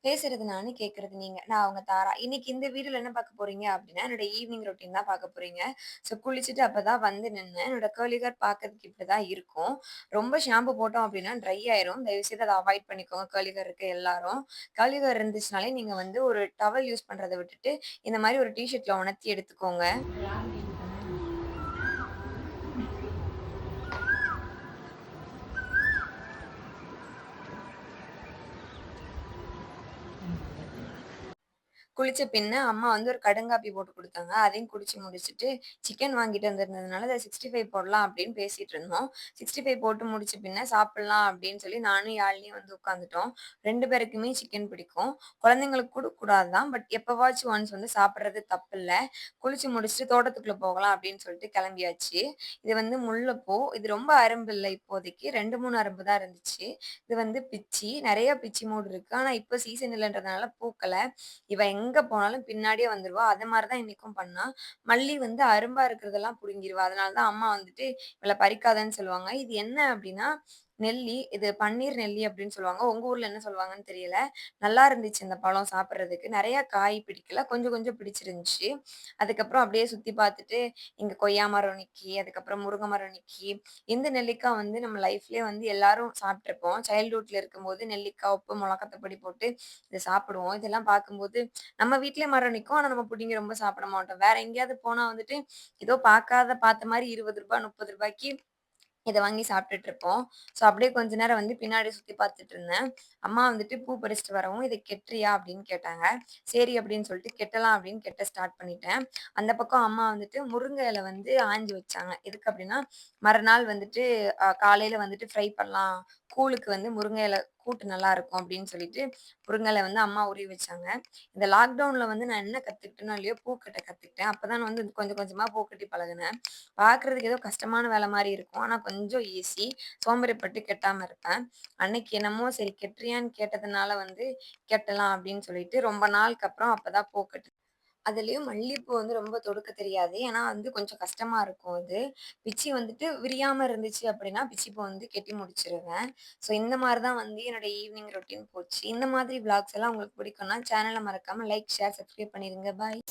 பேசுறது நானு, கேட்கறது நீங்க. நான் உங்க தாரா. இன்னைக்கு இந்த வீடியோல என்ன பார்க்க போறீங்க அப்டின்னா, என்னோட ஈவ்னிங் ரொட்டீன் தான் பார்க்க போறீங்க. குளிச்சுட்டு அப்பதான் வந்து நின்னேன். என்னோட கர்லி ஹேர் பார்க்கறதுக்கு இப்டிதான் இருக்கும். ரொம்ப ஷாம்பு போட்டோம் அப்டின்னா ட்ரை ஆயிரும். தயவுசெய்து அத அவாய்ட் பண்ணிக்கோங்க. கர்லி ஹேர் இருக்க எல்லாரும். கர்லி ஹேர் இருந்துச்சுனாலே நீங்க வந்து ஒரு டவல் யூஸ் பண்றத விட்டுட்டு, இந்த மாரி ஒரு டீ ஷர்ட்ல உணர்த்தி எடுத்துக்கோங்க. குளிச்ச பின்ன அம்மா வந்து ஒரு கடுங்காப்பி போட்டு குடுத்தாங்க. அதையும் குடிச்சு முடிச்சுட்டு, சிக்கன் வாங்கிட்டு வந்திருந்ததுனால, அத 65 போடலாம் அப்படின்னு பேசிட்டு இருந்தோம். 65 போட்டு முடிச்ச பின்ன சாப்பிடலாம் அப்படின்னு சொல்லி நானும் யாழினியும் வந்து உட்காந்துட்டோம். 2 பேருக்குமே சிக்கன் பிடிக்கும். குழந்தைங்களுக்கு குடுக்கக்கூடாது தான். பட் எப்பவாச்சும் ஒன்ஸ் வந்து சாப்பிடுறது தப்பில்ல. குளிச்சு முடிச்சுட்டு தோட்டத்துக்குள்ள போகலாம் அப்படின்னு சொல்லிட்டு கிளம்பியாச்சு. இது வந்து முல்லைப்பூ. இது ரொம்ப அரும்பு இல்ல இப்போதைக்கு. 2, 3 அரும்பு தான் இருந்துச்சு. இது வந்து பிச்சி. நெறைய பிச்சி மூடு இருக்கு. ஆனா இப்ப சீசன் இல்லன்றதுனால பூக்கல. இவ எங்க போனாலும் பின்னாடியே வந்துருவா. அது மாரி தான் இன்னைக்கும் பண்ணா. மல்லி வந்து அரும்பா இருக்கிறதெல்லாம் புடுங்கிருவா. அதனால தான் அம்மா வந்துட்டு இவள பறிக்காதன்னு சொல்லுவாங்க. இது என்ன அப்டின்னா, நெல்லி. இது பன்னீர் நெல்லி அப்டின்னு சொல்லுவாங்க. உங்க ஊர்ல என்ன சொல்லுவாங்கன்னு தெரியல. நல்லா இருந்துச்சு இந்த பழம் சாப்பிடுறதுக்கு. நெறைய காய் பிடிக்கல. கொஞ்சம் கொஞ்சம் பிடிச்சிருந்துச்சு. அதுக்கப்புறம் அப்டியே சுத்தி பார்த்துட்டு, இங்க கொய்யா மரம் நிக்கி, அதுக்கப்புறம் முருங்க மரம் நிக்கி. இந்த நெல்லிக்கா வந்து நம்ம லைஃப்லயே வந்து எல்லாரும் சாப்ட்டுருப்போம். சைல்ட்ஹுட்ல இருக்கும்போது நெல்லிக்கா, உப்பு, மொளகாத்தூள் பொடி போட்டு இத சாப்பிடுவோம். இதெல்லாம் பார்க்கும்போது நம்ம வீட்லயே மரம் நிக்கும். ஆனா நம்ம புடிங்கி ரொம்ப சாப்பிட மாட்டோம். வேற எங்கேயாவது போனா வந்துட்டு, ஏதோ பார்த்த மாரி ரூ. 20 ரூ. 30க்கு இத வாங்கி சாப்பிட்டுட்டு இருப்போம். அப்படியே கொஞ்ச நேரம் வந்து பின்னாடி சுத்தி பார்த்துட்டு இருந்தேன். அம்மா வந்துட்டு பூ பறிச்சுட்டு வரவும், "இத கெட்டுறியா?" அப்படின்னு கேட்டாங்க. சரி அப்படின்னு சொல்லிட்டு கெட்டலாம் அப்படின்னு கெட்ட ஸ்டார்ட் பண்ணிட்டேன். அந்த பக்கம் அம்மா வந்துட்டு முருங்கை இல வந்து ஆஞ்சு வச்சாங்க. எதுக்கு அப்படின்னா, மறுநாள் வந்துட்டு காலையில வந்துட்டு ஃப்ரை பண்ணலாம். கூழுக்கு வந்து முருங்கை இல கூட்டு நல்லாருக்கும் அப்படின்னு சொல்லிட்டு, முருங்கை இல வந்து அம்மா உருவி வச்சாங்க. இந்த லாக்டவுன்ல வந்து நான் என்ன கத்துக்கிட்டேனோ இல்லையோ, பூ கட்ட கத்துக்கிட்டேன். அப்பதான் வந்து கொஞ்சம் கொஞ்சமா பூ கட்டி பழகுனேன். பார்க்கறதுக்கு ஏதோ கஷ்டமான வேலை மாரி இருக்கும். ஆனா கொஞ்சம் ஈஸி. சோம்பேறிப்பட்டு கெட்டாம இருப்பேன். அன்னைக்கு என்னமோ சரி கெட்டுறியான்னு கேட்டதுனால வந்து கெட்டலாம் அப்படின்னு சொல்லிட்டு ரொம்ப நாளுக்கு அப்புறம் அப்பதான் பூ கட்டு அதுலயும் மல்லிப்பூ வந்து ரொம்ப தொடுக்க தெரியாது. ஏன்னா வந்து கொஞ்சம் கஷ்டமா இருக்கும் அது. பிச்சி வந்துட்டு விரியாம இருந்துச்சு அப்படின்னா, பிச்சி பூ வந்து கெட்டி முடிச்சுருவேன். இந்த மாரி தான் வந்து என்னோட ஈவினிங் ரொட்டீன் போச்சு. இந்த மாதிரி விளாக்ஸ் எல்லாம் உங்களுக்கு பிடிக்கும்னா, சேனல மறக்காம லைக், ஷேர், சப்ஸ்கிரைப் பண்ணிருங்க. பாய்.